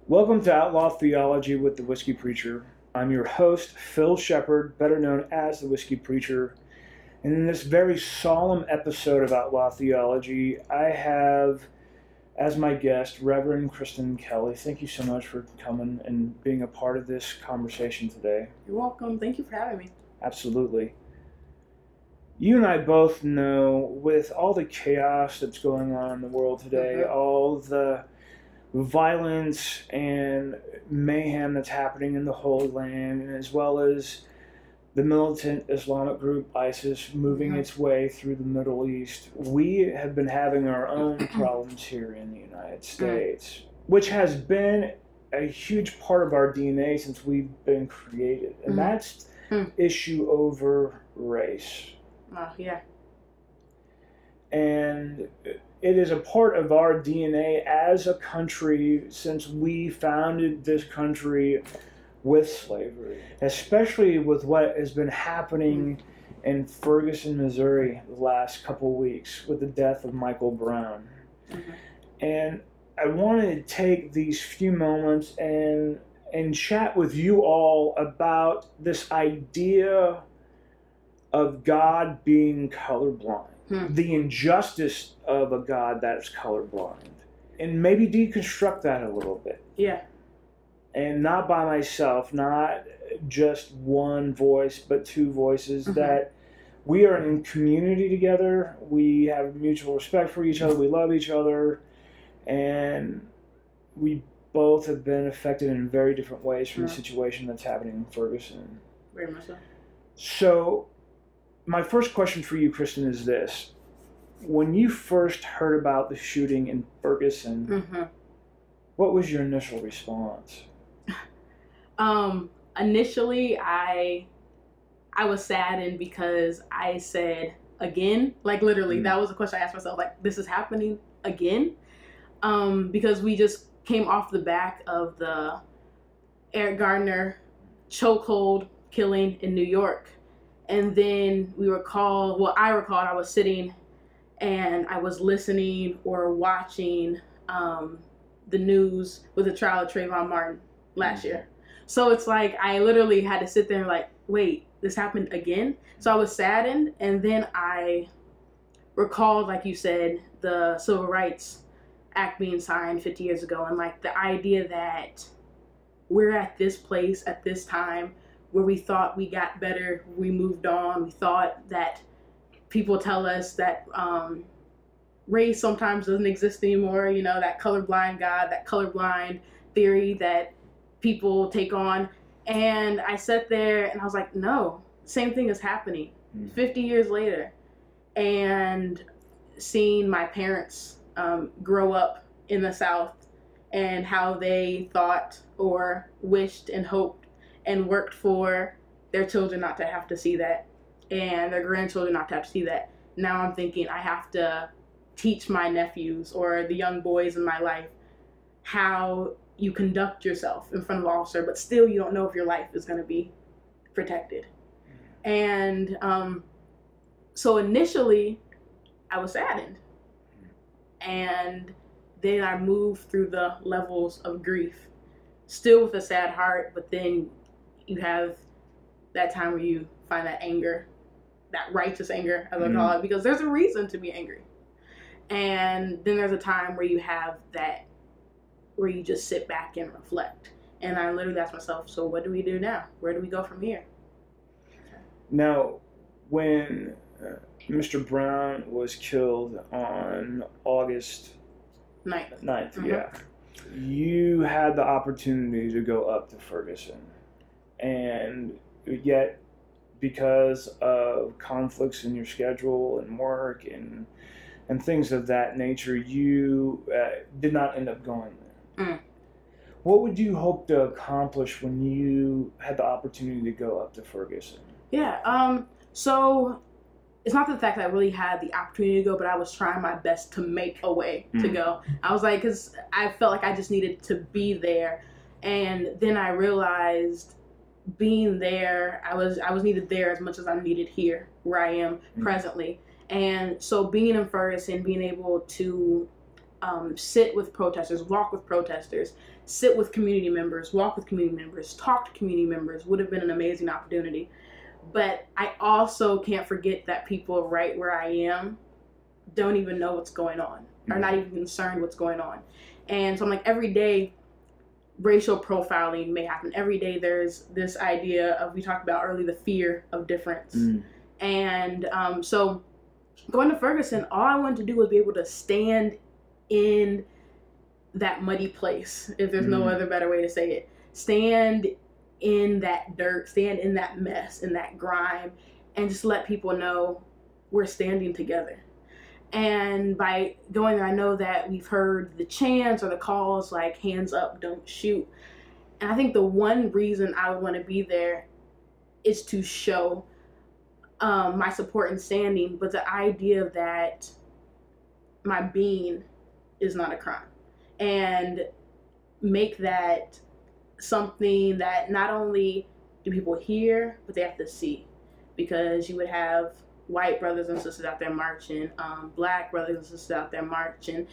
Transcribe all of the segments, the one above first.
Welcome to Outlaw Theology with the Whiskey Preacher. I'm your host, Phil Shepard, better known as the Whiskey Preacher. And in this very solemn episode of Outlaw Theology, I have as my guest Reverend Kristen Kelly. Thank you so much for coming and being a part of this conversation today. You're welcome. Thank you for having me. Absolutely. You and I both know, with all the chaos that's going on in the world today, all the violence and mayhem that's happening in the Holy Land, as well as the militant Islamic group ISIS moving its way through the Middle East, we have been having our own problems here in the United States, which has been a huge part of our DNA since we've been created, and that's issue over race. Yeah. And it is a part of our DNA as a country since we founded this country with slavery, especially with what has been happening in Ferguson, Missouri the last couple of weeks with the death of Michael Brown. And I wanted to take these few moments and chat with you all about this idea of God being colorblind. The injustice of a God that's colorblind, and maybe deconstruct that a little bit. Yeah. And not by myself, not just one voice, but two voices, that we are in community together, we have mutual respect for each other, we love each other, and we both have been affected in very different ways from the situation that's happening in Ferguson. Very much so. So, my first question for you, Kristen, is this. When you first heard about the shooting in Ferguson, what was your initial response? Initially, I was saddened because I said, again? Like, literally, that was a question I asked myself, like, this is happening again? Because we just came off the back of the Eric Gardner chokehold killing in New York. And then I recalled I was sitting and I was listening or watching the news with the trial of Trayvon Martin last year. So it's like I literally had to sit there and like, wait, this happened again? So I was saddened, and then I recalled, like you said, the Civil Rights Act being signed 50 years ago, and like the idea that we're at this place at this time where we thought we got better, we moved on, we thought that people tell us that race sometimes doesn't exist anymore, you know, that colorblind God, that colorblind theory that people take on. And I sat there and I was like, no, same thing is happening 50 years later. And seeing my parents grow up in the South and how they thought or wished and hoped and worked for their children not to have to see that, and their grandchildren not to have to see that. Now I'm thinking I have to teach my nephews or the young boys in my life how you conduct yourself in front of an officer, but still you don't know if your life is going to be protected. And so initially I was saddened, and then I moved through the levels of grief, still with a sad heart, but then you have that time where you find that anger, that righteous anger, as I call it, because there's a reason to be angry. And then there's a time where you have that, where you just sit back and reflect. And I literally asked myself, so what do we do now? Where do we go from here? Now, when Mr. Brown was killed on August 9th, you had the opportunity to go up to Ferguson. And yet, because of conflicts in your schedule and work and things of that nature, you did not end up going there. What would you hope to accomplish when you had the opportunity to go up to Ferguson? Yeah, so it's not the fact that I really had the opportunity to go, but I was trying my best to make a way to go. I was like, because I felt like I just needed to be there. And then I realized being there, I was needed there as much as I'm needed here, where I am presently. And so being in Ferguson, being able to sit with protesters, walk with protesters, sit with community members, walk with community members, talk to community members would have been an amazing opportunity. But I also can't forget that people right where I am don't even know what's going on, are not even concerned what's going on. And so I'm like, every day racial profiling may happen. Every day there's this idea of, we talked about earlier, the fear of difference. And so going to Ferguson, all I wanted to do was be able to stand in that muddy place, if there's no other better way to say it. Stand in that dirt, stand in that mess, in that grime, and just let people know we're standing together. And by going there, I know that we've heard the chants or the calls like hands up, don't shoot. And I think the one reason I would want to be there is to show my support and standing, but the idea that my being is not a crime, and make that something that not only do people hear, but they have to see. Because you would have white brothers and sisters out there marching, black brothers and sisters out there marching,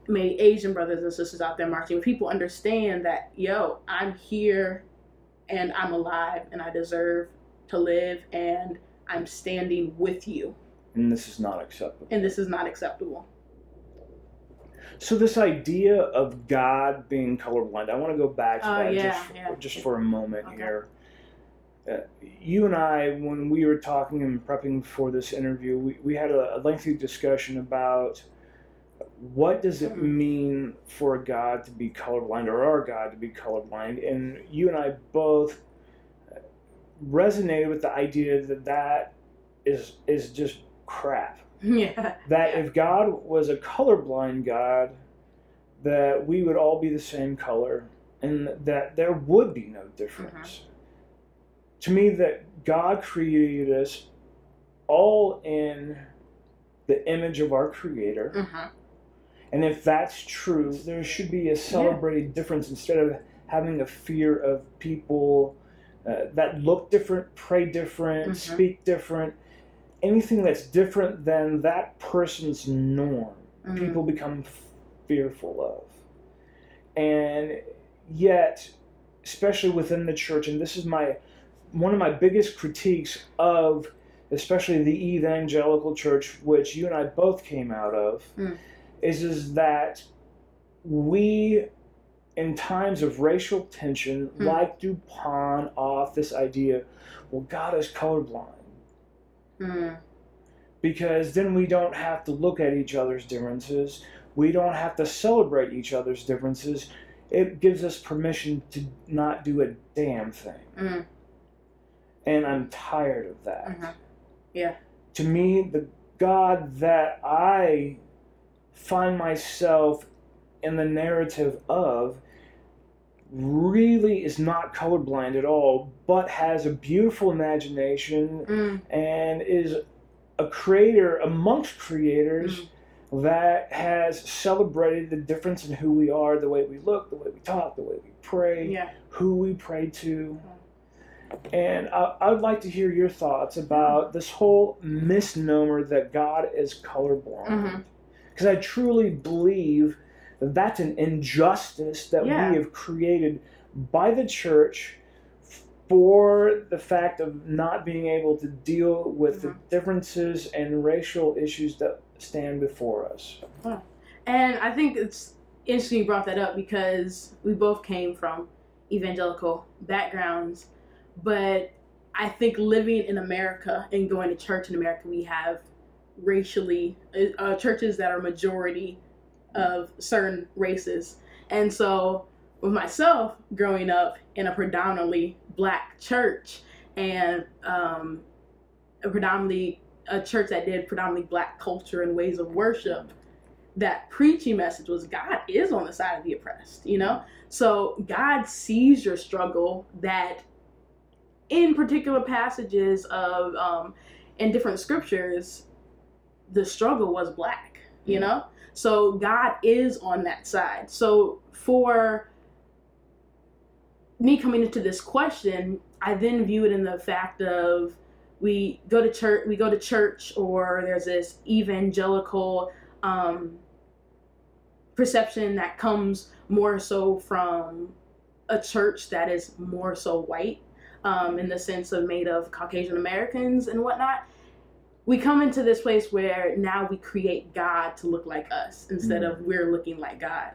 maybe Asian brothers and sisters out there marching. People understand that, yo, I'm here and I'm alive and I deserve to live and I'm standing with you. And this is not acceptable. And this is not acceptable. So this idea of God being colorblind, I want to go back to that just for a moment here. You and I, when we were talking and prepping for this interview, we had a lengthy discussion about what does it mean for a God to be colorblind, or our God to be colorblind. And you and I both resonated with the idea that that is just crap. That if God was a colorblind God, that we would all be the same color and that there would be no difference. To me, that God created us all in the image of our Creator. And if that's true, there should be a celebrated difference instead of having a fear of people that look different, pray different, speak different. Anything that's different than that person's norm, people become fearful of. And yet, especially within the church, and this is one of my biggest critiques of especially the evangelical church, which you and I both came out of, is that we, in times of racial tension, like to pawn off this idea, well, God is colorblind. Because then we don't have to look at each other's differences. We don't have to celebrate each other's differences. It gives us permission to not do a damn thing. And I'm tired of that. To me, the God that I find myself in the narrative of really is not colorblind at all, but has a beautiful imagination and is a creator amongst creators that has celebrated the difference in who we are, the way we look, the way we talk, the way we pray, who we pray to. And I would like to hear your thoughts about this whole misnomer that God is colorblind. Because I truly believe that that's an injustice that we have created by the church for the fact of not being able to deal with the differences and racial issues that stand before us. And I think it's interesting you brought that up, because we both came from evangelical backgrounds, but I think living in America and going to church in America, we have racially churches that are majority of certain races. And so with myself growing up in a predominantly black church and a church that did predominantly black culture and ways of worship, that preaching message was God is on the side of the oppressed, you know? So God sees your struggle, that in particular passages of in different scriptures, the struggle was black, you know? So God is on that side. So for me coming into this question, I then view it in the fact of we go to church, or there's this evangelical perception that comes more so from a church that is more so white, in the sense of made of Caucasian Americans and whatnot. We come into this place where now we create God to look like us instead of we're looking like God.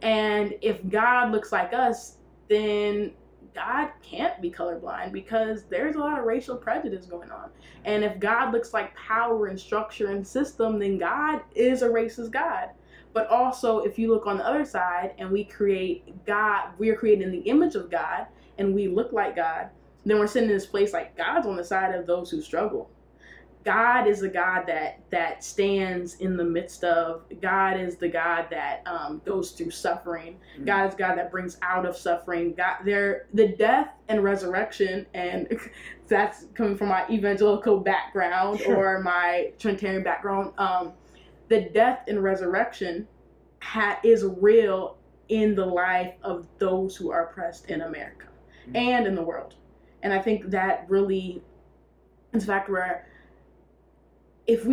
And if God looks like us, then God can't be colorblind because there's a lot of racial prejudice going on. And if God looks like power and structure and system, then God is a racist God. But also, if you look on the other side and we create God, we're created in the image of God and we look like God, then we're sitting in this place like God's on the side of those who struggle. God is a God that stands in the midst of. God is the God that goes through suffering. God is God that brings out of suffering. The death and resurrection, and that's coming from my evangelical background or my Trinitarian background. The death and resurrection is real in the life of those who are oppressed in America and in the world. And I think that really is a fact where if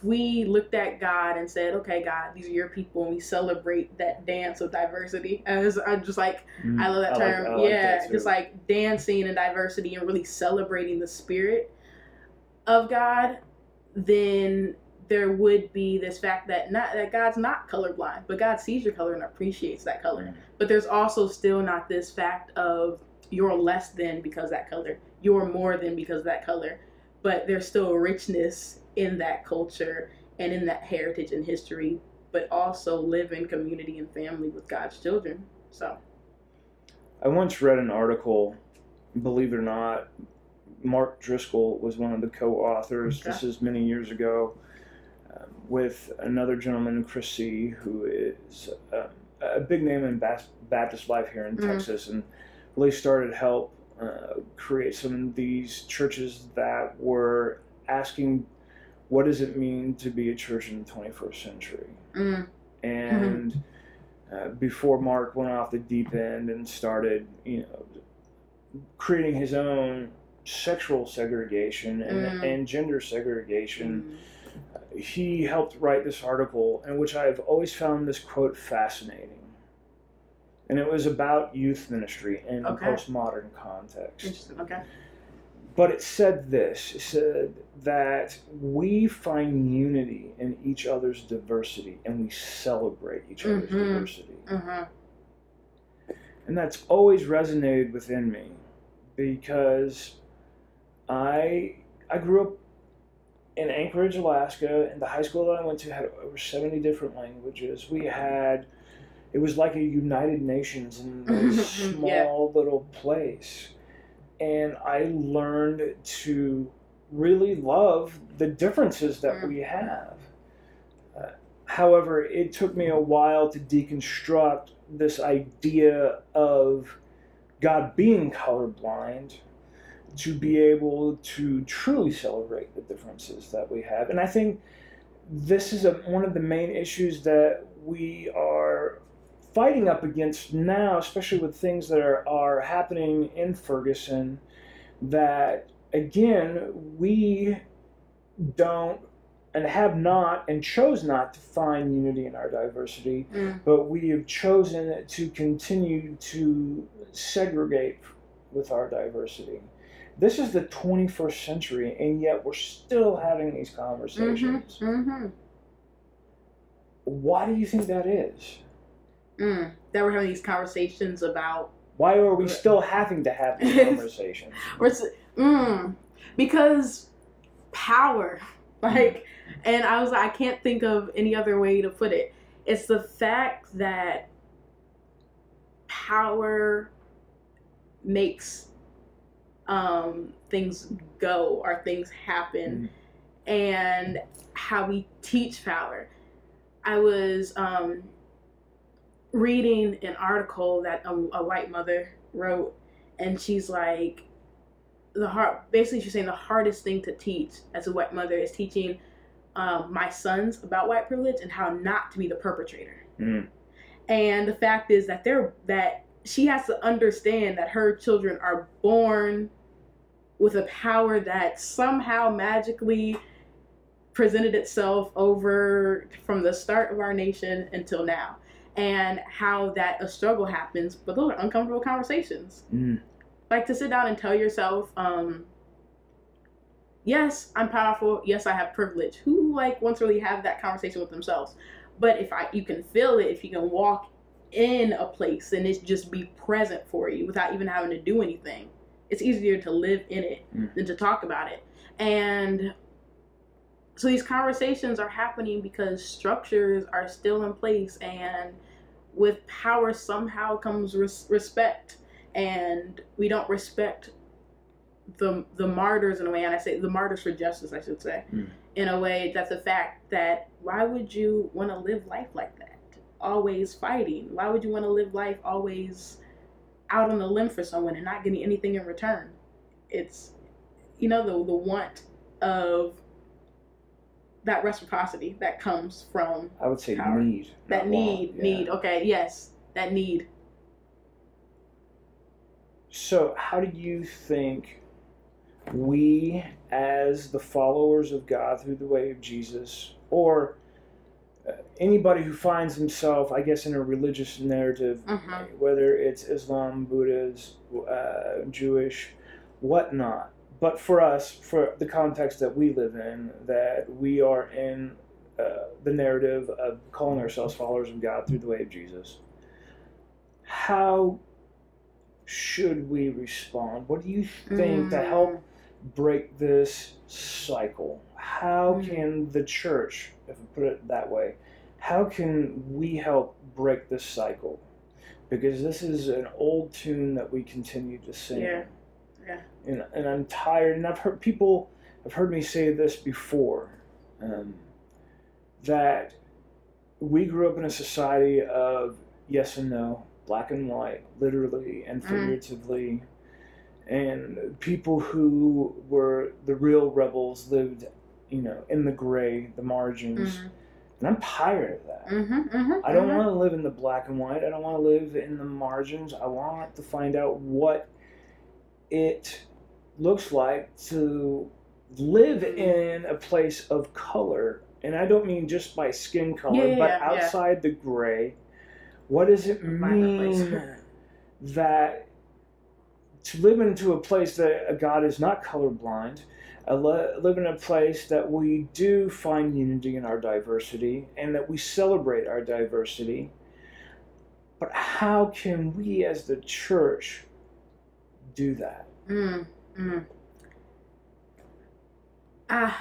we looked at God and said, okay, God, these are your people, and we celebrate that dance of diversity, as I just like, I love that term. Just like dancing and diversity and really celebrating the spirit of God, then there would be this fact that God's not colorblind, but God sees your color and appreciates that color. But there's also still not this fact of you're less than because of that color, you're more than because of that color. But there's still a richness in that culture and in that heritage and history, but also live in community and family with God's children. So, I once read an article, believe it or not, Mark Driscoll was one of the co-authors. Okay. This is many years ago, with another gentleman, Chris C., who is a big name in Baptist life here in Texas, and really started to help create some of these churches that were asking, what does it mean to be a church in the 21st century? And before Mark went off the deep end and started, creating his own sexual segregation and gender segregation, he helped write this article in which I've always found this quote fascinating. And it was about youth ministry in a postmodern context. Interesting. Okay. But it said this. It said that we find unity in each other's diversity and we celebrate each other's diversity. And that's always resonated within me because I grew up in Anchorage, Alaska, and the high school that I went to had over 70 different languages. It was like a United Nations in this small little place. And I learned to really love the differences that we have. However, it took me a while to deconstruct this idea of God being colorblind to be able to truly celebrate the differences that we have. And I think this is one of the main issues that we are fighting up against now, especially with things that are happening in Ferguson, that, again, we don't and have not and chose not to find unity in our diversity, but we have chosen to continue to segregate with our diversity. This is the 21st century, and yet we're still having these conversations. Why do you think that is? That we're having these conversations about. Why are we still having to have these conversations? Because power, and I can't think of any other way to put it. It's the fact that power makes things go or things happen, and how we teach power. I was reading an article that a white mother wrote, and she's like, basically she's saying the hardest thing to teach as a white mother is teaching my sons about white privilege and how not to be the perpetrator. And the fact is that she has to understand that her children are born with a power that somehow magically presented itself over from the start of our nation until now, and how that a struggle happens, but those are uncomfortable conversations. Like to sit down and tell yourself, yes, I'm powerful, yes, I have privilege. Who like wants to really have that conversation with themselves? But you can feel it, if you can walk in a place and it just be present for you without even having to do anything, it's easier to live in it than to talk about it. And so these conversations are happening because structures are still in place, and with power somehow comes respect, and we don't respect the martyrs in a way, and I say the martyrs for justice, I should say, in a way that's a fact that why would you want to live life like that? Always fighting. Why would you want to live life always out on a limb for someone and not getting anything in return? It's, the want of that reciprocity that comes from, I would say, power. need. That need. Okay, yes, that need. So how do you think we, as the followers of God through the way of Jesus, or anybody who finds himself, I guess, in a religious narrative, whether it's Islam, Buddhist, Jewish, whatnot, but for us, for the context that we live in, that we are in the narrative of calling ourselves followers of God through the way of Jesus, how should we respond? What do you think to help break this cycle? How can the church, if I put it that way, how can we help break this cycle? Because this is an old tune that we continue to sing. Yeah. And I'm tired, and I've heard me say this before, that we grew up in a society of yes and no, black and white, literally and figuratively, and people who were the real rebels lived, in the gray, the margins. And I'm tired of that. I don't want to live in the black and white. I don't want to live in the margins. I want to find out what it looks like to live in a place of color. And I don't mean just by skin color, but outside the gray. What does it mean that to live into a place that God is not colorblind, live in a place that we do find unity in our diversity and that we celebrate our diversity? But how can we as the church do that? I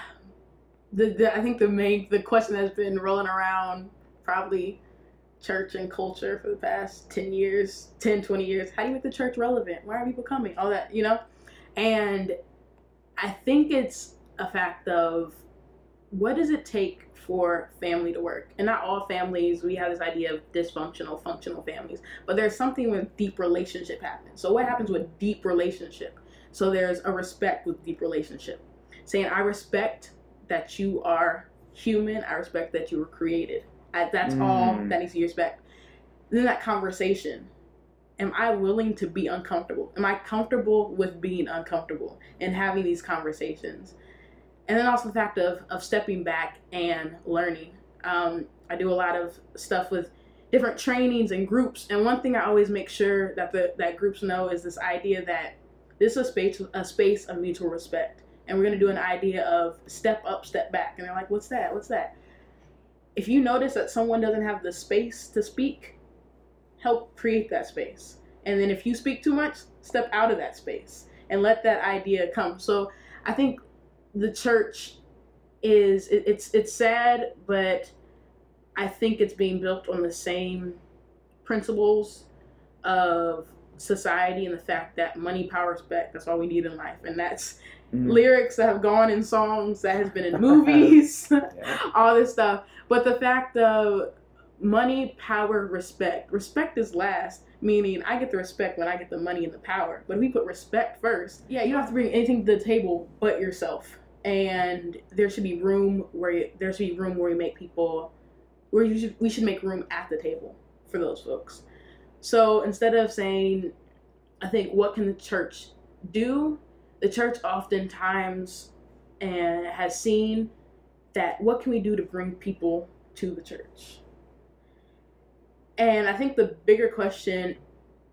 think the question that's been rolling around probably church and culture for the past 10 years, 20 years. How do you make the church relevant? Why are people coming? All that, And I think it's a fact of what does it take for family to work? And not all families, we have this idea of dysfunctional, functional families, but there's something when deep relationship happens. So what happens with deep relationship? So there's a respect with deep relationship. Saying, I respect that you are human. I respect that you were created. That's all that needs to be respect. Then that conversation. Am I willing to be uncomfortable? Am I comfortable with being uncomfortable and having these conversations? And then also the fact of stepping back and learning. I do a lot of stuff with different trainings and groups. And one thing I always make sure that groups know is this idea that this is a space of mutual respect. And we're going to do an idea of step up, step back. And they're like, what's that? What's that? If you notice that someone doesn't have the space to speak, help create that space. And then if you speak too much, step out of that space and let that idea come. So I think the church it's sad, but I think it's being built on the same principles of society and the fact that money, power, respect, that's all we need in life. And that's lyrics that have gone in songs, that has been in movies, all this stuff. But the fact of money, power, respect. Respect is last, meaning I get the respect when I get the money and the power. But if we put respect first, you don't have to bring anything to the table but yourself. And there should be room where we make people, we should make room at the table for those folks. So instead of saying, I think, what can the church do? The church oftentimes has seen that what can we do to bring people to the church? And I think the bigger question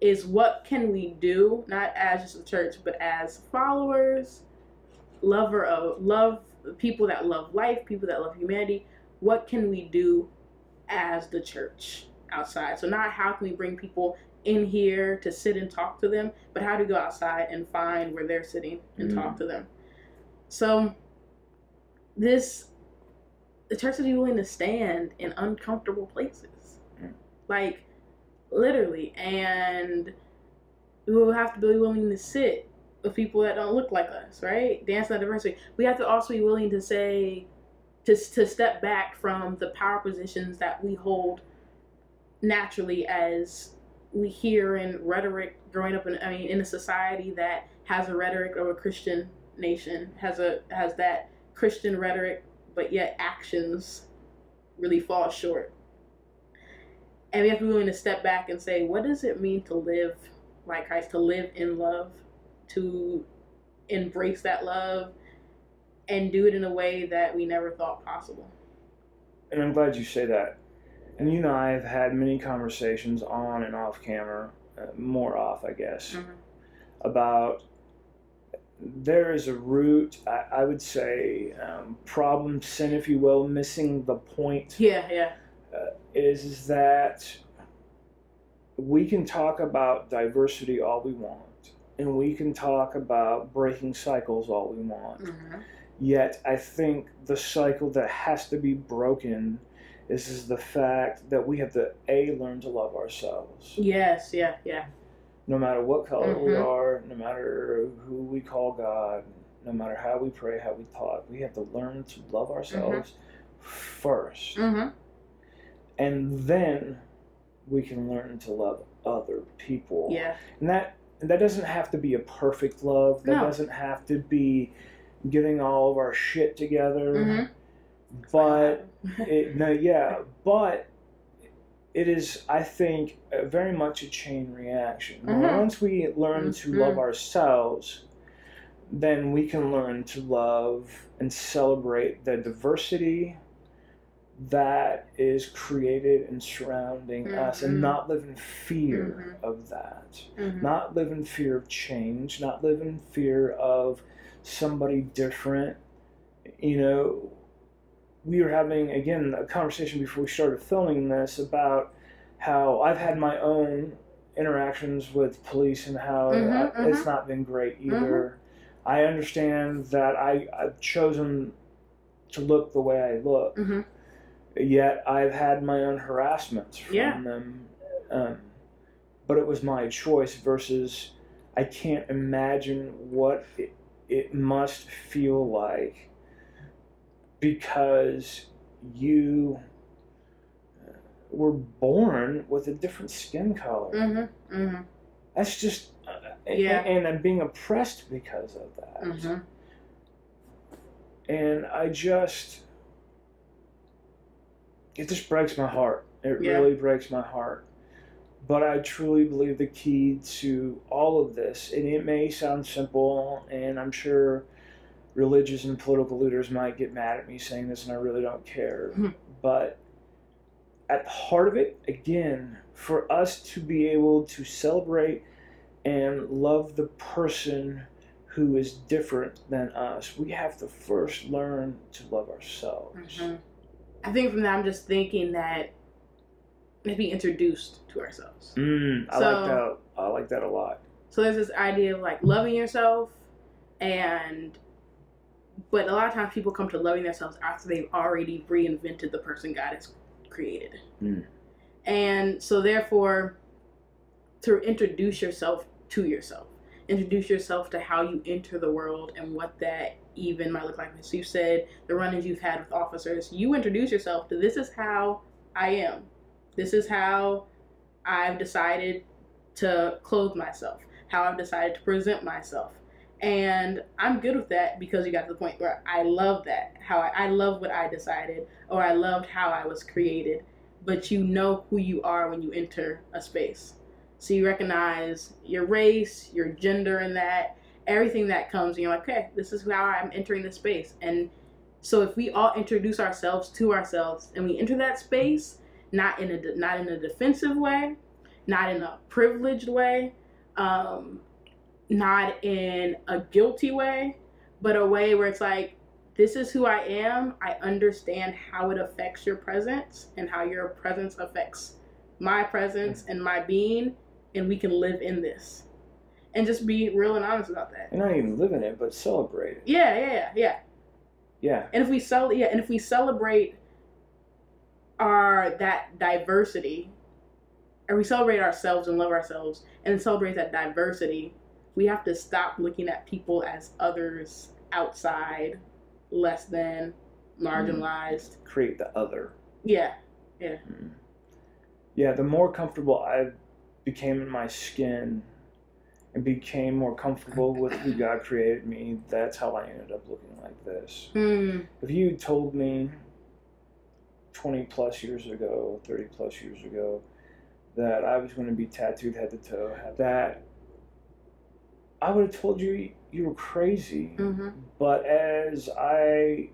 is, what can we do, not as just a church, but as followers, love people that love life, people that love humanity. What can we do as the church outside? So not how can we bring people in here to sit and talk to them, but how to go outside and find where they're sitting and talk to them. So the church is willing to stand in uncomfortable places. Like, literally. And we will have to be willing to sit with people that don't look like us, right? Dance on diversity. We have to also be willing to say, to step back from the power positions that we hold naturally, as we hear in rhetoric growing up in a society that has a rhetoric of a Christian nation, has that Christian rhetoric, but yet actions really fall short. And we have to be willing to step back and say, what does it mean to live like Christ, to live in love, to embrace that love, and do it in a way that we never thought possible? And I'm glad you say that. And you and I have had many conversations on and off camera, more off, I guess, about there is a root, I would say, problem, sin, if you will, missing the point. Yeah. Is that we can talk about diversity all we want, and we can talk about breaking cycles all we want. Yet I think the cycle that has to be broken is the fact that we have to learn to love ourselves. Yes, yeah. No matter what color we are, no matter who we call God, no matter how we pray, how we talk, we have to learn to love ourselves first. And then we can learn to love other people. Yeah. And that doesn't have to be a perfect love. That doesn't have to be getting all of our shit together. But but it is, I think, very much a chain reaction. Once we learn to love ourselves, then we can learn to love and celebrate the diversity that is created and surrounding us, and not live in fear of that. Not live in fear of change, not live in fear of somebody different. You know, we were having, again, a conversation before we started filming this about how I've had my own interactions with police and how it's not been great either. I understand that I've chosen to look the way I look. Yet I've had my own harassments from them. But it was my choice versus I can't imagine what it must feel like because you were born with a different skin color. That's just... and I'm being oppressed because of that. And it just breaks my heart. It really breaks my heart. But I truly believe the key to all of this, and it may sound simple, and I'm sure religious and political leaders might get mad at me saying this, and I really don't care. But at the heart of it, again, for us to be able to celebrate and love the person who is different than us, we have to first learn to love ourselves. I think from that, I'm just thinking that maybe introduced to ourselves. I like that a lot. So there's this idea of like loving yourself, but a lot of times people come to loving themselves after they've already reinvented the person God has created. And so therefore, to introduce yourself to yourself, introduce yourself to how you enter the world and what that even might look like. So you said the run-ins you've had with officers, you introduce yourself to, this is how I am. This is how I've decided to clothe myself, how I've decided to present myself. And I'm good with that because you got to the point where I love that, how I love what I decided, or I loved how I was created. But you know who you are when you enter a space. So you recognize your race, your gender in that, everything that comes, and you're like, okay, this is how I'm entering this space. And So if we all introduce ourselves to ourselves and we enter that space, not in a defensive way, not in a privileged way, not in a guilty way, but a way where it's like, this is who I am. I understand how it affects your presence and how your presence affects my presence and my being, and we can live in this. And just be real and honest about that. And not even live in it, but celebrate it. Yeah. And if we celebrate that diversity, or we celebrate ourselves and love ourselves and celebrate that diversity, we have to stop looking at people as others, outside, less than, marginalized. Create the other. Yeah. Yeah, the more comfortable I became in my skin and became more comfortable with who God created me, that's how I ended up looking like this. If you told me 20 plus years ago, 30 plus years ago, that I was going to be tattooed head to toe, that I would have told you you were crazy. But as I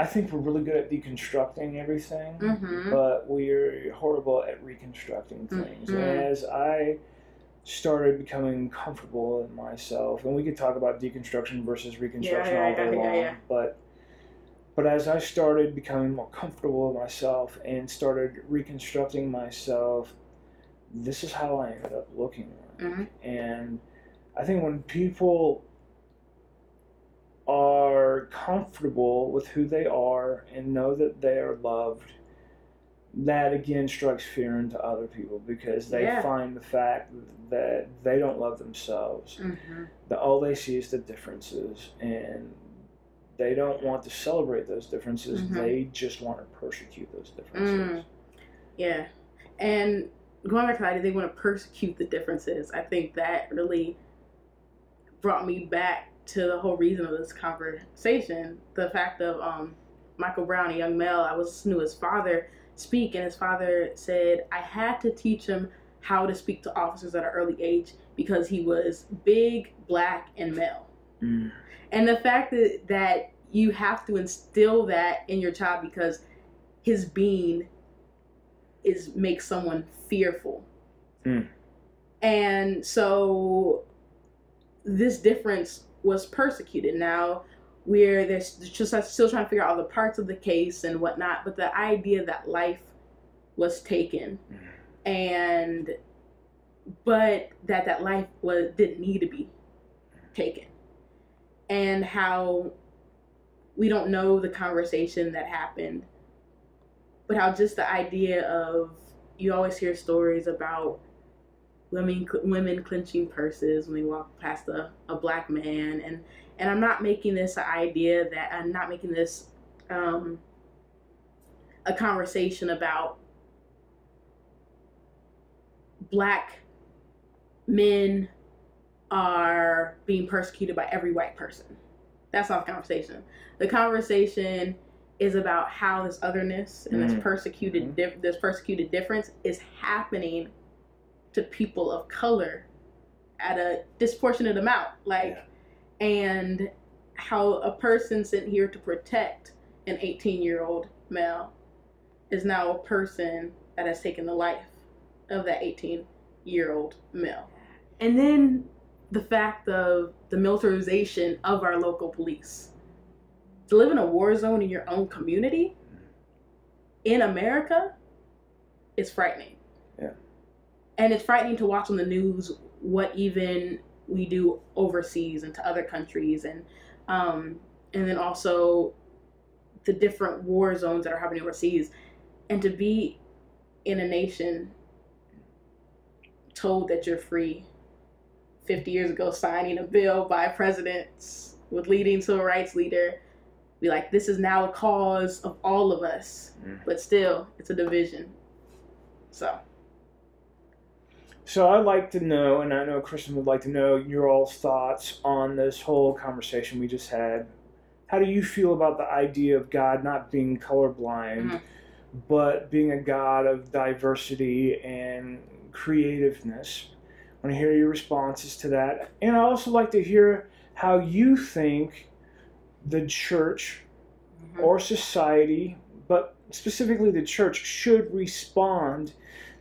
think we're really good at deconstructing everything, but we're horrible at reconstructing things. And as I started becoming comfortable in myself, and we could talk about deconstruction versus reconstruction all day long, but as I started becoming more comfortable in myself and started reconstructing myself, this is how I ended up looking like. And I think when people are comfortable with who they are and know that they are loved, that again strikes fear into other people, because they find the fact that they don't love themselves. That all they see is the differences, and they don't want to celebrate those differences. They just want to persecute those differences. Yeah. And going back to the idea, they want to persecute the differences. I think that really brought me back to the whole reason of this conversation. The fact of Michael Brown, a young male, I knew his father speak, and his father said, I had to teach him how to speak to officers at an early age because he was big, black, and male. And the fact that you have to instill that in your child because his being makes someone fearful. And so this difference was persecuted. Now they're just still trying to figure out all the parts of the case and whatnot, but the idea that life was taken, but that life didn't need to be taken, and how we don't know the conversation that happened, but how just the idea of, you always hear stories about women clenching purses when they walk past a black man, and I'm not making this an idea that I'm not making this a conversation about black men are being persecuted by every white person. That's not the conversation. The conversation is about how this otherness and this persecuted difference is happening to people of color at a disproportionate amount. And how a person sent here to protect an 18-year-old male is now a person that has taken the life of that 18-year-old male. And then the fact of the militarization of our local police. To live in a war zone in your own community in America is frightening. And it's frightening to watch on the news what even we do overseas and to other countries, and then also the different war zones that are happening overseas, and to be in a nation told that you're free 50 years ago, signing a bill by presidents with leading civil rights leader, be like, this is now a cause of all of us, but still it's a division. So I'd like to know, and I know Kristen would like to know, your all's thoughts on this whole conversation we just had. How do you feel about the idea of God not being colorblind, but being a God of diversity and creativeness? I want to hear your responses to that. And I'd also like to hear how you think the church or society, but specifically the church, should respond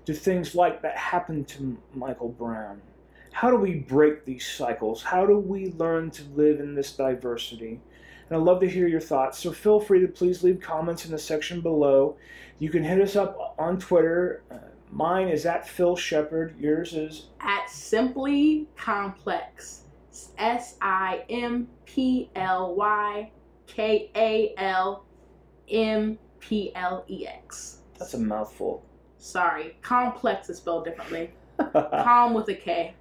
to things like that happened to Michael Brown? How do we break these cycles? How do we learn to live in this diversity? And I'd love to hear your thoughts. So feel free to please leave comments in the section below. You can hit us up on Twitter. Mine is at Phil Shepard. Yours is at Simply Complex. SIMPLYKALMPLEX. That's a mouthful. Sorry, complex is spelled differently. Calm with a K.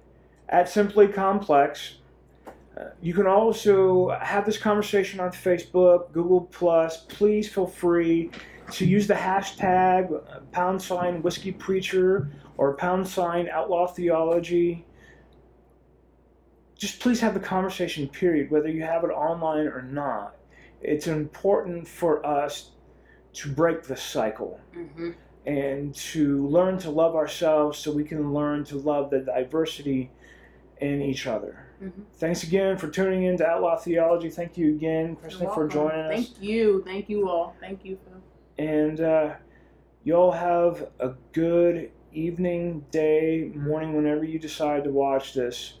At Simply Complex. You can also have this conversation on Facebook, Google+. Please feel free to use the hashtag #WhiskeyPreacher or #OutlawTheology. Just please have the conversation, period, whether you have it online or not. It's important for us to break the cycle and to learn to love ourselves so we can learn to love the diversity in each other. Thanks again for tuning in to Outlaw Theology. Thank you again, Kristen, for joining us. Thank you. Thank you all. Thank you, Phil. And you all have a good evening, day, morning, whenever you decide to watch this.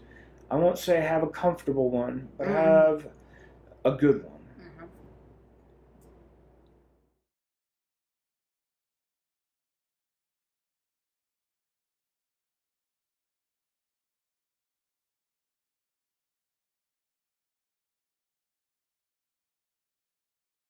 I won't say have a comfortable one, but have a good one.